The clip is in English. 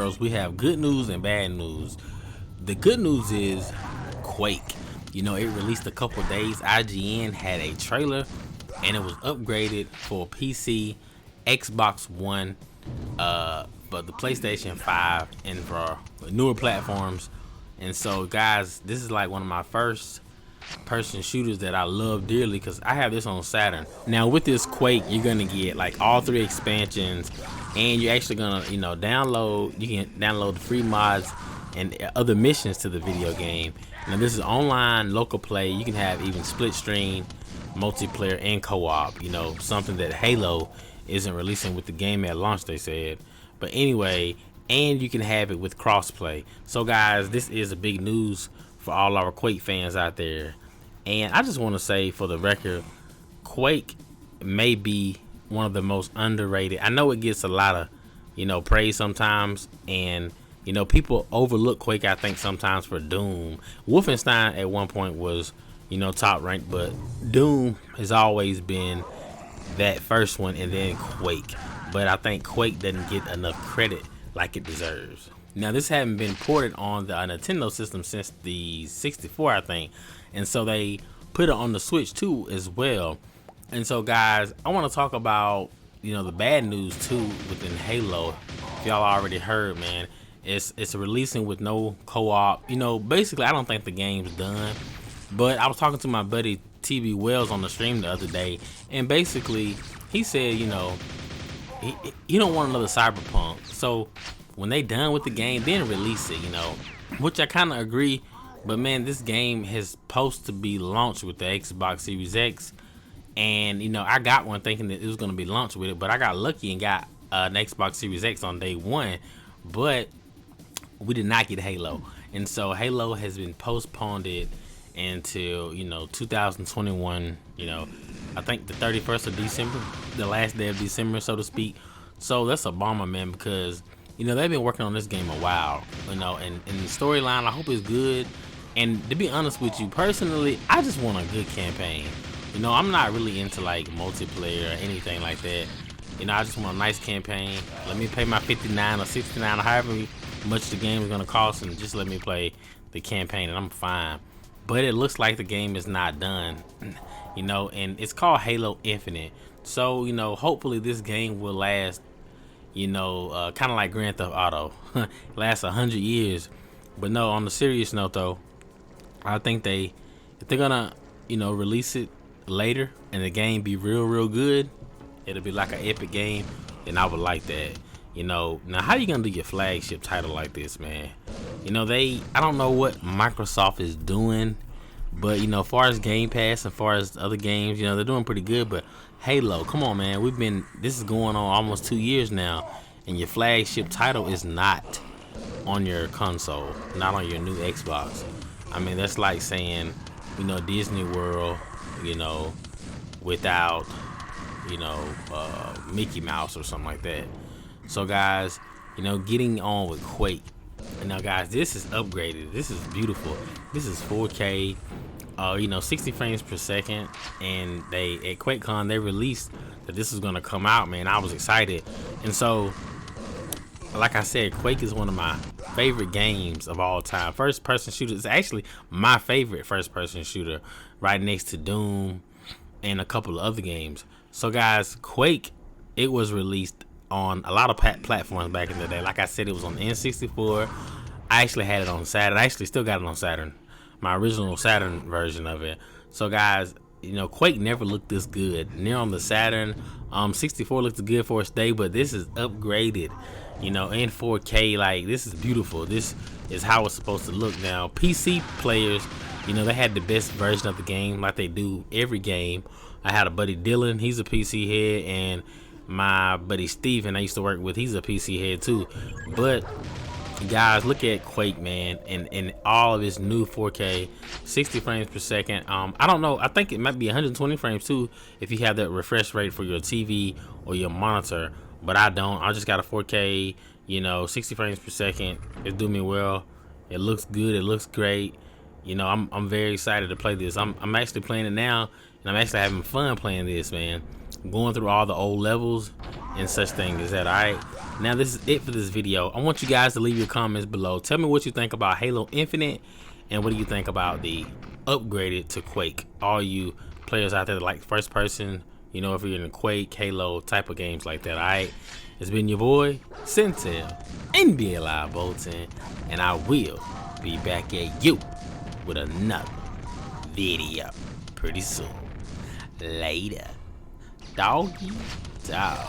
worlds, we have good news and bad news. The good news is Quake. It released a couple days. IGN had a trailer, and it was upgraded for PC, Xbox One, but the PlayStation 5, and for newer platforms. And so, guys, this is like one of my first person shooters that I love dearly because I have this on Saturn. Now with this Quake, you're gonna get like all 3 expansions, and you're actually gonna download. You can download the free mods and other missions to the video game. Now this is online local play. You can have even split screen, multiplayer, and co-op. Something that Halo isn't releasing with the game at launch, they said. But anyway, and you can have it with crossplay. So guys, this is a big news for all our Quake fans out there. And I just want to say, for the record, Quake may be one of the most underrated. I know it gets a lot of praise sometimes, and people overlook Quake, I think, sometimes for Doom. Wolfenstein at one point was top ranked, but Doom has always been that first one, and then Quake. But I think Quake doesn't get enough credit like it deserves. Now this hadn't been ported on the Nintendo system since the 64, I think, and so they put it on the Switch too as well. And so guys, I want to talk about the bad news too within Halo. If y'all already heard, man, it's releasing with no co-op. Basically I don't think the game's done, but I was talking to my buddy TB Wells on the stream the other day, and basically he said he don't want another Cyberpunk, so when they done with the game, then release it, which I kind of agree. But man, this game is supposed to be launched with the Xbox Series X, and I got one thinking that it was going to be launched with it, but I got lucky and got an Xbox Series X on day one, but we did not get Halo. And so Halo has been postponed until 2021, I think the 31st of December, the last day of December, so to speak. So that's a bummer, man, because they've been working on this game a while, and the storyline, I hope it's good. And to be honest with you, personally, I just want a good campaign. I'm not really into like multiplayer or anything like that. I just want a nice campaign. Let me pay my $59 or $69 or however much the game is gonna cost, and just let me play the campaign, and I'm fine. But it looks like the game is not done, and it's called Halo Infinite. So hopefully this game will last. Kind of like Grand Theft Auto, lasts 100 years. But no, on the serious note though, I think if they're gonna, release it later and the game be real good, it'll be like an epic game, and I would like that. Now how you gonna do your flagship title like this, man? I don't know what Microsoft is doing, but as far as Game Pass and far as other games, they're doing pretty good. But Halo, come on, man, this is going on almost 2 years now, and your flagship title is not on your console, not on your new Xbox. I mean, that's like saying Disney World without Mickey Mouse or something like that. So guys, getting on with Quake. And now guys, this is upgraded, this is beautiful, this is 4K, 60 frames per second. And at QuakeCon they released that this is gonna come out, man. I was excited. And so, like I said, Quake is one of my favorite games of all time. First person shooter is actually my favorite first person shooter, right next to Doom and a couple of other games. So guys, Quake, it was released on a lot of platforms back in the day. Like I said, it was on the N64. I actually had it on Saturn. I actually still got it on Saturn, my original Saturn version of it. So guys, Quake never looked this good. Near on the Saturn, 64 looks good for its day, but this is upgraded, in 4K. Like, this is beautiful. This is how it's supposed to look. Now, PC players, they had the best version of the game, like they do every game. I had a buddy Dylan, he's a PC head, and my buddy Steven I used to work with, he's a PC head too. But guys, look at Quake, man, and all of its new 4K, 60 frames per second. I don't know, I think it might be 120 frames too if you have that refresh rate for your TV or your monitor, but I don't. I just got a 4K, 60 frames per second. It's doing me well. It looks good, it looks great. I'm very excited to play this. I'm actually playing it now, and I'm actually having fun playing this, man. going through all the old levels and such thing as that. Alright, now this is it for this video. I want you guys to leave your comments below. Tell me what you think about Halo Infinite, and what do you think about the upgraded to Quake. All you players out there that like first person, you know, if you're in the Quake, Halo type of games like that. Alright, it's been your boy Centel, NBA Live Bolton, and I will be back at you with another video pretty soon. Later, doggy dog.